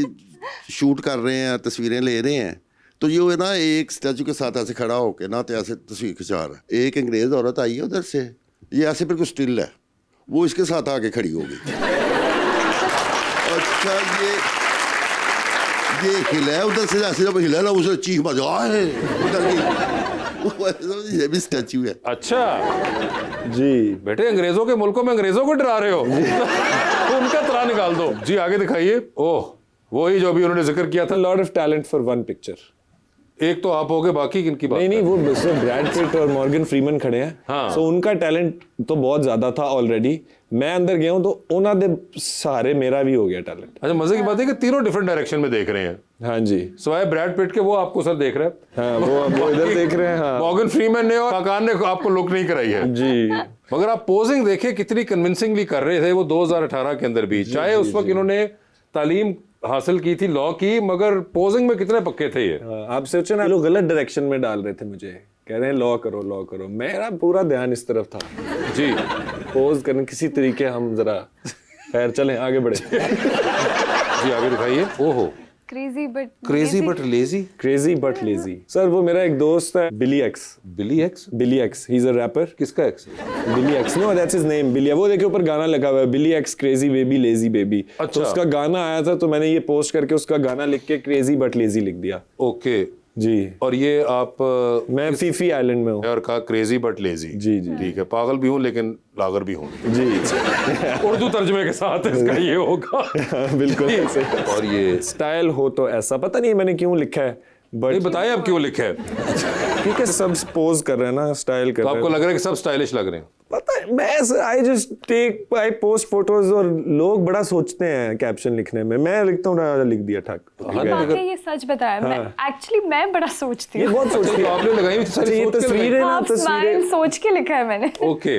शूट कर रहे हैं, तस्वीरें ले रहे हैं, तो ये ना एक स्टैचू के साथ ऐसे खड़ा होके ना तो ऐसे तस्वीर खिंचा रहा है। एक अंग्रेज औरत आई है उधर से, ये ऐसे बिल्कुल स्टिल है, वो इसके साथ आके खड़ी हो गई। अच्छा, ये हिला है उधर से, ऐसे जब हिला ना उसे चीख बजा है उधर की, ये भी स्टैचू है। अच्छा जी बेटे, अंग्रेजों के मुल्कों में अंग्रेजों को डरा रहे हो, तो उनका तरा निकाल दो। जी आगे दिखाइए। ओह, वही जो अभी उन्होंने जिक्र किया था, lot of talent for one picture. एक तो आप हो गए, बाकी किनकी बात? नहीं, वो ब्रैड पिट और मॉर्गन फ्रीमन खड़े हैं, हाँ। सो उनका टैलेंट तो बहुत ज्यादा था ऑलरेडी। मैं अंदर गया हूं तो उन्हों दे सहारे मेरा भी हो गया टैलेंट। अच्छा, मजे की बात है कि तीनों डिफरेंट डायरेक्शन में देख रहे हैं। हाँ जी, सवाए ब्रैड पिट के वो आपको सर देख रहे हैं। हाँ, वो इधर देख रहे हैं। हाँ, मॉर्गन फ्रीमैन ने और काकान ने आपको लुक नहीं कराई है जी। मगर आप पोजिंग देखिए कितनी कन्विंसिंगली कर रहे थे वो 2018 के अंदर भी। चाहे उस वक्त इन्होंने तालीम हासिल की थी लॉ की, मगर पोजिंग में कितने पक्के थे ये। आप सोचो ना, लोग गलत डायरेक्शन में डाल रहे थे मुझे कह रहे हैं लॉ करो। मेरा पूरा ध्यान इस तरफ था जी, पोज करने किसी तरीके हम जरा खैर चलें आगे बढ़े। जी आगे दिखाइए। ओहो, crazy but lazy. Crazy but lazy. Sir वो मेरा एक दोस्त है Billy X, he is a rapper. किसका X? Billy X, no that's his name, Billy. वो देखिए ऊपर गाना लगा हुआ है, Billy X crazy baby lazy baby. अच्छा। तो उसका गाना आया था तो मैंने ये पोस्ट करके उसका गाना लिख के क्रेजी बट लेजी लिख दिया। ओके जी। और ये आप मैं फीफी आइलैंड में हूँ। और कहा क्रेजी बट लेजी। जी। ठीक है, पागल भी हूँ लेकिन लागर भी हूँ। जी। उर्दू तर्जुमे के साथ इसका ये होगा। बिल्कुल। और ये स्टाइल हो तो ऐसा, पता नहीं मैंने क्यों लिखा है, नहीं बट बताइए आप क्यों लिखा है। क्योंकि सब पोज कर रहे हैं ना, स्टाइल कर तो रहे आपको हैं। लग रहा है कि सब स्टाइलिश लग रहे हैं? पता है, मैं आई पोस्ट फोटोज और लोग बड़ा सोचते हैं कैप्शन लिखने में। मैं लिखता हूँ लिख दिया ठक। वाकई ये सच बताया। मैं एक्चुअली मैं बड़ा सोचती ये हूँ। बहुत सोचती तो है। आपने लगाई हुई सारी ये सोच के तस्वीरें ना, आप स्माइल सोच के लिखा है मैंने। ओके,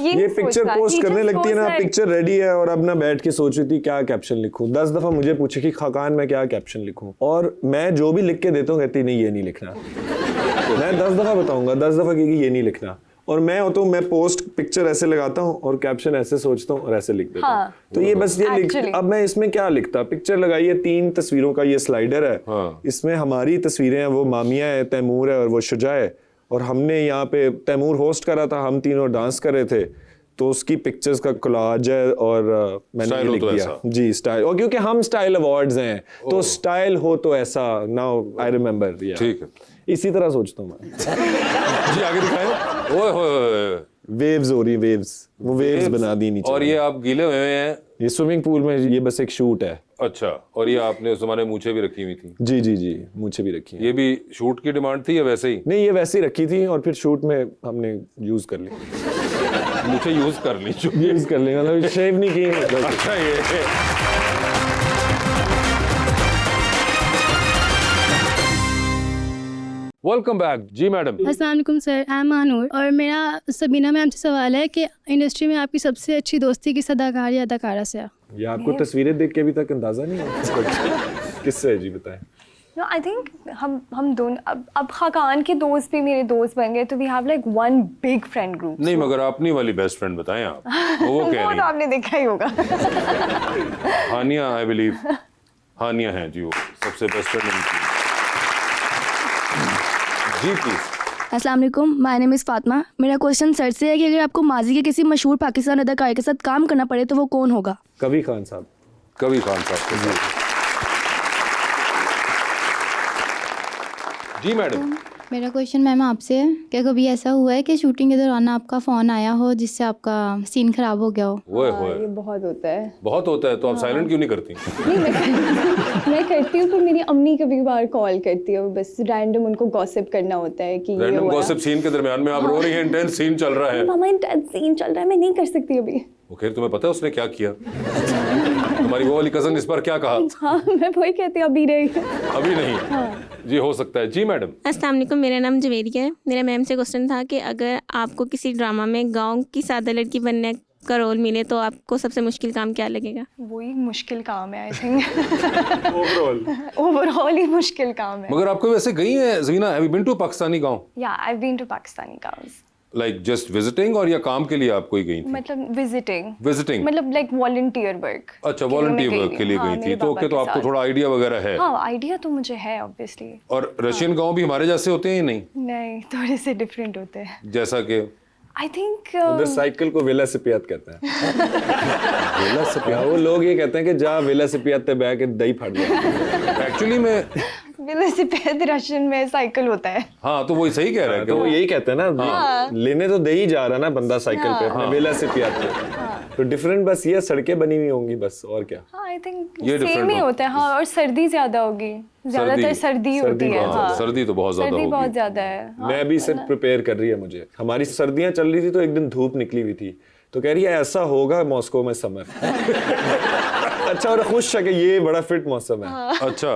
ये पिक्चर पोस्ट करने लगती है ना, पिक्चर रेडी है और अब ना बैठ के सोच रही थी क्या कैप्शन लिखूं। 10 दफा मुझे पूछे कि खाकान मैं क्या कैप्शन लिखूं, और मैं जो भी लिख के देता हूँ कहती नहीं ये नहीं लिखना। मैं 10 दफा बताऊंगा, 10 दफा कि ये नहीं लिखना। और मैं होता हूँ, मैं पोस्ट पिक्चर ऐसे लगाता हूँ और कैप्शन ऐसे सोचता हूँ और ऐसे लिख देता हूँ। तो ये बस ये लिख, अब मैं इसमें क्या लिखता, पिक्चर लगाई है 3 तस्वीरों का ये स्लाइडर है। इसमें हमारी तस्वीरें हैं, वो मामिया है, तैमूर है और वो शुजा है। और हमने यहाँ पे तैमूर होस्ट करा था, हम तीनों डांस कर रहे थे, तो उसकी पिक्चर्स का कोलाज है और मैंने ये लिख दिया। जी स्टाइल, और क्योंकि हम स्टाइल अवार्ड्स हैं तो स्टाइल हो तो ऐसा। Now I remember. ठीक है, इसी तरह सोचता हूँ मैं। जी आगे दिखाएं। ओए होए, वेव्स हो रही, वेव्स, वो वेव्स बना दी नीचे। और ये आप गीले हुए हैं? ये स्विमिंग पूल में, ये बस एक शूट है। अच्छा, और ये आपने उस जमाने मूछें भी रखी हुई थी? जी, मूछें भी रखी हैं। ये भी शूट की डिमांड थी या वैसे ही? नहीं, ये वैसे ही रखी थी और फिर शूट में हमने यूज कर ली। मूछें यूज कर ली? यूज कर ली मतलब शेव नहीं की। अच्छा, ये वेलकम बैक। जी मैडम। अस्सलाम वालेकुम सर, आई एम मानूर, और मेरा सबीना मैम से सवाल है कि इंडस्ट्री में आपकी सबसे अच्छी दोस्ती किस अदाकार या अदाकारा से है? ये आपको तस्वीरें देख के अभी तक अंदाजा नहीं है किससे है? जी बताएं। No, I think हम दोनों अब खाकान के दोस्त भी मेरे दोस्त बन गए, तो we have like one big friend group. नहीं, मगर अपनी वाली बेस्ट फ्रेंड बताएं आप। वो कह वो रही तो आपने देखा ही होगा। हानिया, आई बिलीव हानिया है जी, वो सबसे बेस्ट फ्रेंड उनकी। जी प्लीज। अस्सलाम वालेकुम, माय नेम इज़ फातिमा। मेरा क्वेश्चन सर से है कि अगर आपको माजी के किसी मशहूर पाकिस्तान अदाकार के साथ काम करना पड़े तो वो कौन होगा? कबीर खान साहब। कबीर खान साहब। जी मैडम। मेरा क्वेश्चन मैम आपसे है, क्या कभी ऐसा हुआ है कि शूटिंग के दौरान आपका फ़ोन आया हो जिससे आपका सीन खराब हो गया हो? ये बहुत होता है। बहुत होता है, तो आप साइलेंट क्यों नहीं करती? नहीं, मैं करती हूँ, पर मेरी अम्मी कभी कभार कॉल करती है, बस रैंडम उनको गॉसिप करना होता है कि ये रैंडम हुआ। गॉसिप सीन के दरमियान में आप रो रही हैं, इंटेंस सीन चल रहा है। मामा इंटेंस सीन चल रहा है, मैं नहीं कर सकती अभी। ओके, तुम्हें पता है उसने क्या किया? तुम्हारी वो वाली कजन इस पर क्या कहा? हाँ, मैं वही कहती हूँ, अभी नहीं। अभी नहीं। जी हो सकता है। जी मैडम। अस्सलाम वालेकुम, मेरा नाम जवेरिया है। मेरा मैम से क्वेश्चन था कि अगर आपको किसी ड्रामा में गांव की सादा लड़की बनने का रोल मिले तो आपको सबसे मुश्किल काम क्या लगेगा? वही मुश्किल काम है, आई थिंक। ओवरऑल ही मुश्किल काम है। मगर आपको वैसे गई है ज़मीना, have you been to Pakistani गांव? या आई बीन टू पाकिस्तानी गाँव्स। लाइक जस्ट विजिटिंग और या काम के लिए आप कोई गई थी? मतलब विजिटिंग मतलब लाइक वॉलंटियर वर्क। अच्छा, वॉलंटियर वर्क के लिए गई थी, तो ओके, तो आपको थोड़ा आइडिया वगैरह है? हाँ, आइडिया तो मुझे है ऑब्वियसली। और रशियन गांव भी हमारे जैसे होते हैं या नहीं? नहीं, थोड़े से डिफरेंट होते हैं। जैसा कि आई थिंक उधर साइकिल को वेलासिपियात कहते हैं। वेलासिपियात, वो लोग ये कहते हैं कि जा वेलासिपियात पे बैठ के दही फाड़ दिया। एक्चुअली में वेलोसिपेड रशियन में साइकिल होता है। हाँ, तो वही सही कह रहा है। तो वो यही कहते हैं ना, हाँ। लेने तो दे ही जा रहा ना बंदा साइकिल पे अपने वेलासिपियात पे। तो डिफरेंट बस ये सड़कें बनी हुई होंगी बस, और क्या। हाँ, आई थिंक ये सेम different ही हो- होता है। हाँ, और सर्दी ज्यादा होगी, ज्यादातर सर्दी होती है। हाँ, सर्दी तो बहुत ज्यादा सर्दी होगी। बहुत ज्यादा है। मैं भी से प्रिपेयर कर रही है मुझे। हमारी सर्दियां चल रही थी तो एक दिन धूप निकली हुई थी, तो कह रही है ऐसा होगा मॉस्को में समर। अच्छा, और खुश है कि ये बड़ा फिट मौसम है। अच्छा।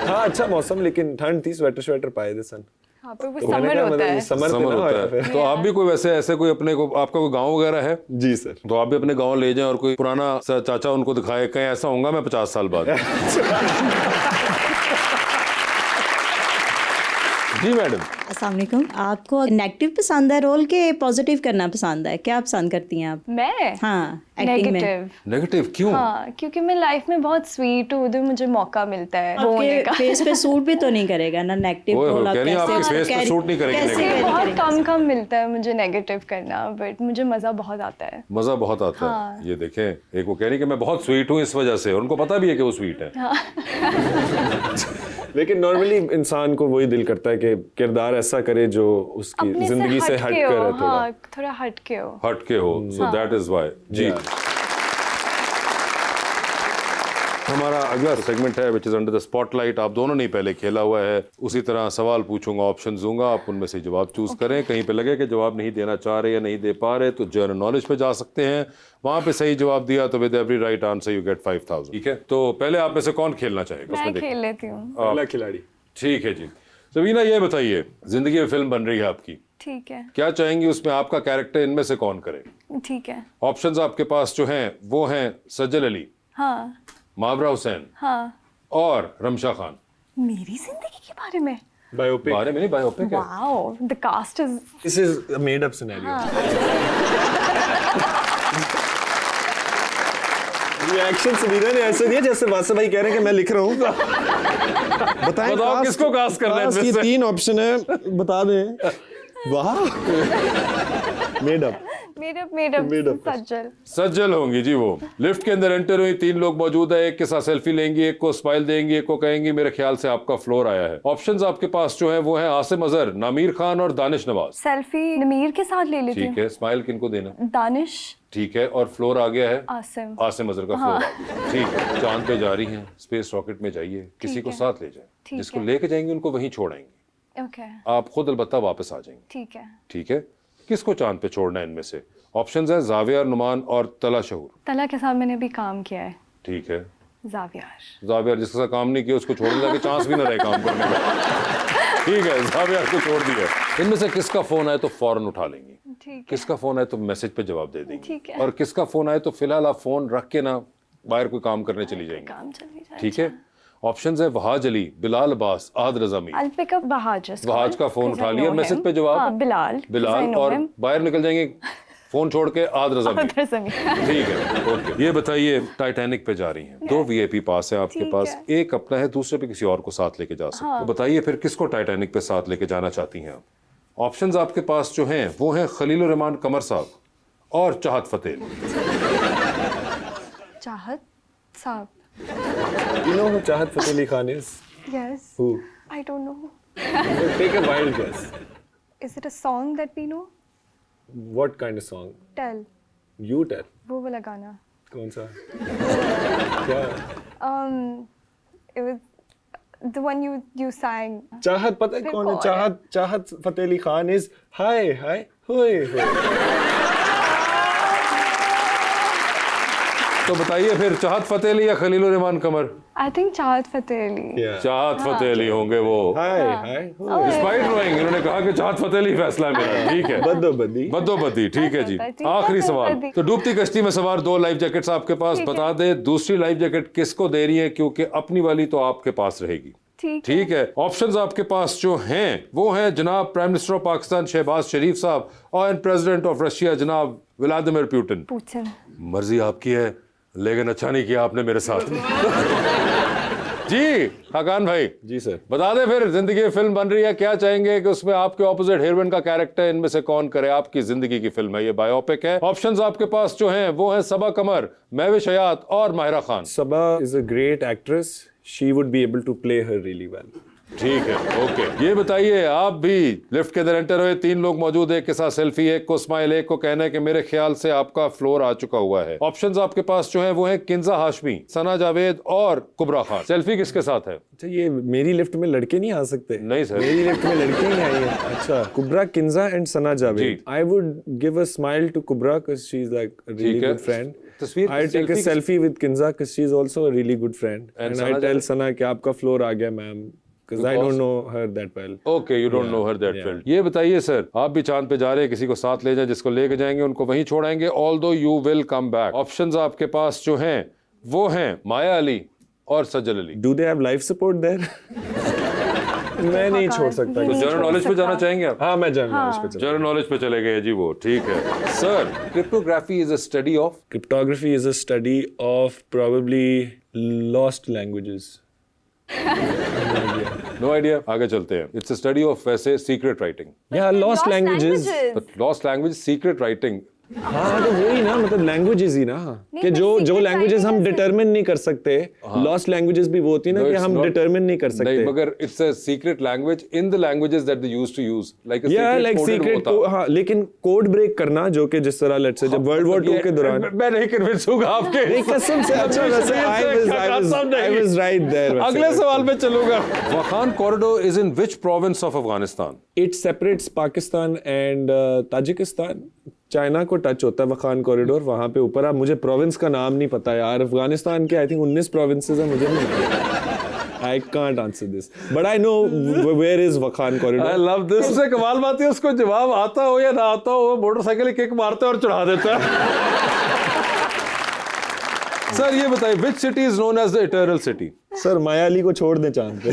हाँ, अच्छा मौसम, लेकिन ठंड थी, स्वेटर पाए थे सन। हाँ, पर वो तो मैंने समर कहा, होता है। समर होता है। तो आप भी कोई वैसे ऐसे कोई अपने को, आपका कोई गांव वगैरह है? जी सर। तो आप भी अपने गांव ले जाएं और कोई पुराना सा चाचा उनको दिखाए, कहीं ऐसा होगा मैं 50 साल बाद। जी मैडम। अस्सलाम वालेकुम। आपको नेगेटिव पसंद है रोल के पॉजिटिव करना पसंद है? क्या पसंद करती हैं आप? मैं हाँ, एक्टिंग में। नेगेटिव क्यों? हाँ, क्योंकि मैं लाइफ में बहुत स्वीट हूँ, उधर मुझे मौका मिलता है वो होने का। आपके फेस पे सूट भी तो नहीं करेगा ना नेगेटिव रोल। आप आपके फेस पे सूट नहीं करेगी कैसे बहुत कम मिलता है मुझे नेगेटिव करना, बट मुझे मजा बहुत आता है। मजा बहुत आता है। ये देखें, एक वो कह रही कि मैं बहुत स्वीट हूँ इस वजह से, और उनको पता भी है कि वो स्वीट है। लेकिन नॉर्मली इंसान को वही दिल करता है कि किरदार ऐसा करे जो उसकी जिंदगी से हट कर है, थोड़ा हट के हो। So that is why. जी, हमारा अगला सेगमेंट है which is under the spotlight. आप दोनों ने पहले खेला हुआ है, उसी तरह सवाल पूछूंगा, ऑप्शन दूंगा, आप उनमें से जवाब चूज करें। कहीं पे लगे कि जवाब नहीं देना चाह रहे या नहीं दे पा रहे तो जनरल नॉलेज पे जा सकते हैं, वहां पे सही जवाब दिया तो with every right answer you get 5000। ठीक है, तो पहले आप में से कौन खेलना चाहेगा? मैं खेल लेती हूँ। पहला खिलाड़ी। ठीक है जी। सबीना, ये बताइए, जिंदगी में फिल्म बन रही है आपकी, ठीक है, क्या चाहेंगी उसमें आपका कैरेक्टर इनमें से कौन करे? ठीक है। ऑप्शंस आपके पास जो हैं वो हैं सज्जल अली, हाँ, मावरा हुसैन, हाँ, और रमशा खान। मेरी जिंदगी के बारे में? बायोपिक। बारे में नहीं, बायोपिक है। Wow, the cast is, this is a made up scenario. Reaction Sabina ने ऐसे दिया जैसे वासे भाई कह रहे हैं कि मैं लिख रहा हूँ। बताओ किसको कास्ट करना है? ये 3 ऑप्शन है, बता दें। वाह, मेड अप सज्जल होंगी जी। वो लिफ्ट के अंदर एंटर हुई, 3 लोग मौजूद है, एक के साथ सेल्फी लेंगी, एक को स्माइल देंगी, एक को कहेंगी मेरे ख्याल से आपका फ्लोर आया है। ऑप्शंस आपके पास जो है वो है आसिम अजहर, नामीर खान और दानिश नवाज। सेल्फी नमीर के साथ ले लेती हूँ। ठीक है, स्माइल किनको देना? दानिश। ठीक है, और फ्लोर आ गया है आसिम अजहर का फ्लोर। ठीक है, चांद पे जा रही हैं, स्पेस रॉकेट में जाइए, किसी को साथ ले जाए, जिसको लेके जाएंगे उनको वहीं छोड़ाएंगे। ओके, आप खुद अलबत्ता वापस आ जाएंगे। ठीक है। ठीक है, किसको चांद पे छोड़ना है इनमें से? ऑप्शंस हैं जाविया नुमान और तला शहूर। तला के साथ मैंने भी काम किया है। ठीक है, जावियर जिसके साथ काम नहीं किया उसको छोड़ दिया कि चांस भी ना रहे काम करने का। ठीक है, जावियर को छोड़ दिया। इनमें से किसका फोन आए तो फौरन उठा लेंगी, किसका फोन आए तो मैसेज पे जवाब दे देंगी, और किसका फोन आए तो फिलहाल आप फोन रख के ना बाहर कोई काम करने चली जाएंगी। ठीक है, ऑप्शंस है वहाज अली, बिलाल अब्बास, आहद रजा मीर। वहाज का फोन उठा लिया, मैसेज पे जवाब बिलाल, और बाहर निकल जाएंगे फोन छोड़ के आहद रजा मीर। ठीक है, ओके। ये बताइए, टाइटैनिक पे जा रही हैं, 2 VIP पास है आपके पास, एक अपना है, दूसरे पे किसी और को साथ लेके जा सकते हैं। तो बताइए फिर किसको टाइटैनिक पे साथ लेके जाना चाहती हैं आप? ऑप्शंस आपके पास जो हैं वो हैं खलीलुर रहमान कमर साहब और चाहत फतेह। चाहत साहब। You know who Chahat Fateh Ali Khan is? Yes. Who? I don't know. Take a wild guess. Is it a song that we know? What kind of song? Tell. You tell. वो वाला गाना। कौन सा? क्या? It was the one you sang. चाहत पता है कौन है? चाहत फतेह अली खान is hi होए तो बताइए फिर चाहत फतेह अली या खलीलुर रहमान कमर? I think चाहत फतेह अली। चाहत फतेह अली होंगे वो। डिस्पाइट नोइंग, इन्होंने कहा कि चाहत फतेह अली फैसला मेरा। ठीक है, बद्दोबद्दी। ठीक है जी, आखिरी सवाल। तो डूबती कश्ती में सवार 2 लाइफ जैकेट्स आपके पास, बता दे दूसरी लाइफ जैकेट किसको दे रही है, क्योंकि अपनी वाली तो आपके पास रहेगी। ठीक है, ऑप्शंस आपके पास जो हैं वो हैं जनाब prime minister of Pakistan Shahbaz Sharif साहब और प्रेसिडेंट ऑफ रशिया जनाब व्लादिमीर पुतिन। मर्जी आपकी है, लेकिन अच्छा नहीं किया आपने मेरे साथ। जी हाकान भाई। जी सर। बता दे फिर, जिंदगी में फिल्म बन रही है, क्या चाहेंगे कि उसमें आपके ऑपोजिट हीरोइन का कैरेक्टर इनमें से कौन करे? आपकी जिंदगी की फिल्म है, ये बायोपिक है। ऑप्शंस आपके पास जो हैं वो हैं सबा कमर, महविश हयात और Mahira Khan. Saba is a great actress, she would be able to play her really well. ठीक है, ओके। ये बताइए, आप भी लिफ्ट के अंदर एंटर हुए, 3 लोग मौजूद, एक के साथ सेल्फी, एक को स्माइल, एक को कहना है कि मेरे ख्याल से आपका फ्लोर आ चुका हुआ है। ऑप्शंस आपके पास जो है वो है किंजा हाशमी, सना जावेद और कुबरा खान। सेल्फी किसके साथ है? अच्छा, ये मेरी लिफ्ट में लड़के नहीं आ सकते? नहीं सर, मेरी लिफ्ट में लड़के ही आई है। अच्छा, Kubra, Kinza and Sana Javed. I would give a smile to Kubra because she is like a really good friend. I take a selfie with Kinza because she is also a really good friend, and I tell Sana कि आपका floor आ गया ma'am, because I don't know her that well. Okay, you don't know her that well. ये बताइए sir, आप भी चांद पे जा रहे हैं, किसी को साथ ले जाएं, जिसको लेके जाएंगे उनको वहीं छोड़ाएंगे, although you will come back. Options आपके पास जो हैं वो हैं माया अली और सज्जल Ali. Do they have life support there? मैं नहीं छोड़ सकता। तो जनरल नॉलेज पे जाना चाहेंगे आप? हाँ, मैं जनरल नॉलेज पे जनरल नॉलेज पे चले गए जी वो, ठीक है। Sir, cryptography is a study of? Cryptography is a study of probably lost languages. No idea, आगे चलते हैं। इट्स अ स्टडी ऑफ वैसे सीक्रेट राइटिंग। या lost languages. But lost language secret writing. हाँ तो वही ना, मतलब लैंग्वेजेस ही ना, कि जो लैंग्वेजेस हम डिटरमिन नहीं कर सकते, लॉस्ट लैंग्वेजेस भी वो होती है ना कि हम डिटरमिन नहीं कर सकते। नहीं, मगर it's a secret language in the languages that they used to use, like a secret. हाँ, लेकिन कोड ब्रेक करना, जो कि जिस तरह लेट्स से जब वर्ल्ड वॉर 2 के दौरान, मैं नहीं कन्विंस हूंगा आपके, नहीं कसम से। अच्छा वैसे I was right there। अगले सवाल पे चलूंगा। Wakhan corridor is in which province of Afghanistan? It separates Pakistan and Tajikistan. China को टच होता है वखान कॉरिडोर, वहां पे ऊपर। आप, मुझे प्रोविंस का नाम नहीं पता यार। अफगानिस्तान के आई थिंक 19 प्रोविंसेस हैं, मुझे नहीं पता। I can't answer this, but I know where is वखान corridor. I love this। सबसे कमाल बात है, उसको जवाब आता हो या ना आता हो, मोटरसाइकिल किक मारता है और चढ़ा देता है। सर ये बताइए, which city is known as the eternal city? Sir मायाली को छोड़ दें चांद पे।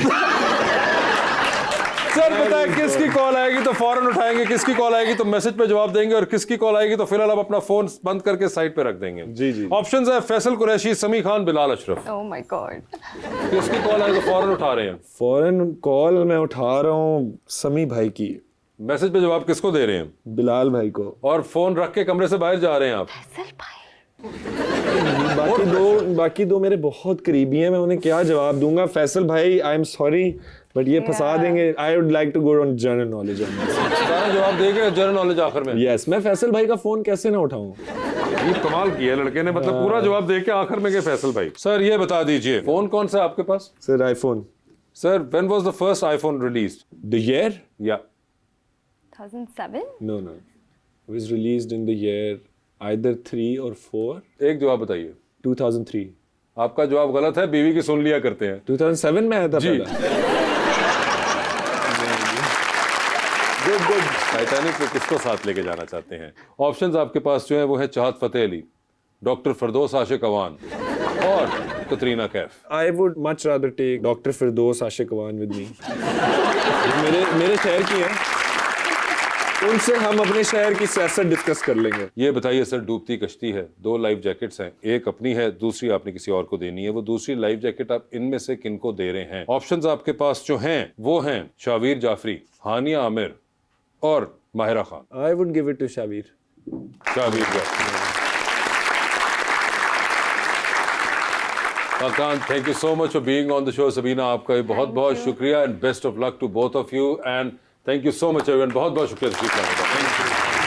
सर बताए, किसकी कॉल आएगी तो फौरन उठाएंगे, किसकी कॉल आएगी तो मैसेज पे जवाब देंगे, और किसकी कॉल आएगी तो फिलहाल आप अपना फोन बंद करके साइड पे रख देंगे। जी। ऑप्शंस है फैसल कुरैशी, समी Khan, Bilal Ashraf. Oh my God. किसकी कॉल आएगी तो फौरन उठा रहे हैं? फौरन कॉल मैं उठा रहा हूँ समी भाई की। मैसेज पे जवाब किसको दे रहे हैं? बिलाल भाई को। और फोन रख के कमरे से बाहर जा रहे हैं आप? बाकी दो मेरे बहुत करीबी हैं, मैं उन्हें क्या जवाब दूंगा? फैसल भाई, आई एम सॉरी बट ये फंसा देंगे। I would like to go on general knowledge. सारा जवाब देंगे जनरल नॉलेज आखिर में। यस, मैं फैसल भाई का फोन कैसे ना उठाऊं? ये कमाल किया लड़के ने, मतलब पूरा जवाब दे के आखिर में गए फैसल भाई। सर ये बता दीजिए, फोन कौन सा है आपके पास? Sir iPhone. Sir when was the first iPhone released? The year? या 2007? No, it was released in the year either 3 or 4। एक जवाब बताइए। 2003। आपका जवाब गलत है, बीवी की सुन लिया करते हैं। 2007 में आया था जी। पहला। गुड। टाइटैनिक पे किसको साथ लेके जाना चाहते हैं? ऑप्शंस आपके पास जो है वो है चाहत फतेह अली, डॉक्टर फिरदौस आशिक अवान और Katrina Kaif. I would much rather take doctor Firdous Ashiq Awan with me. मेरे शहर की हैं, उनसे हम अपने शहर की सियासत डिस्कस कर लेंगे। ये बताइए सर, डूबती कश्ती है, 2 लाइफ जैकेट्स हैं, एक अपनी है, दूसरी आपने किसी और को देनी है। वो दूसरी लाइफ जैकेट आप इनमें से किनको दे रहे हैं? ऑप्शंस आपके पास जो हैं वो हैं शावीर जाफरी, हानिया आमिर और Mahira Khan. I would give it to Shahveer Jafri. Hakan, thank you so much for being on the show. Sabina, आपका भी बहुत बहुत शुक्रिया, and best of luck to both of you, and thank you so much everyone। बहुत बहुत शुक्रिया।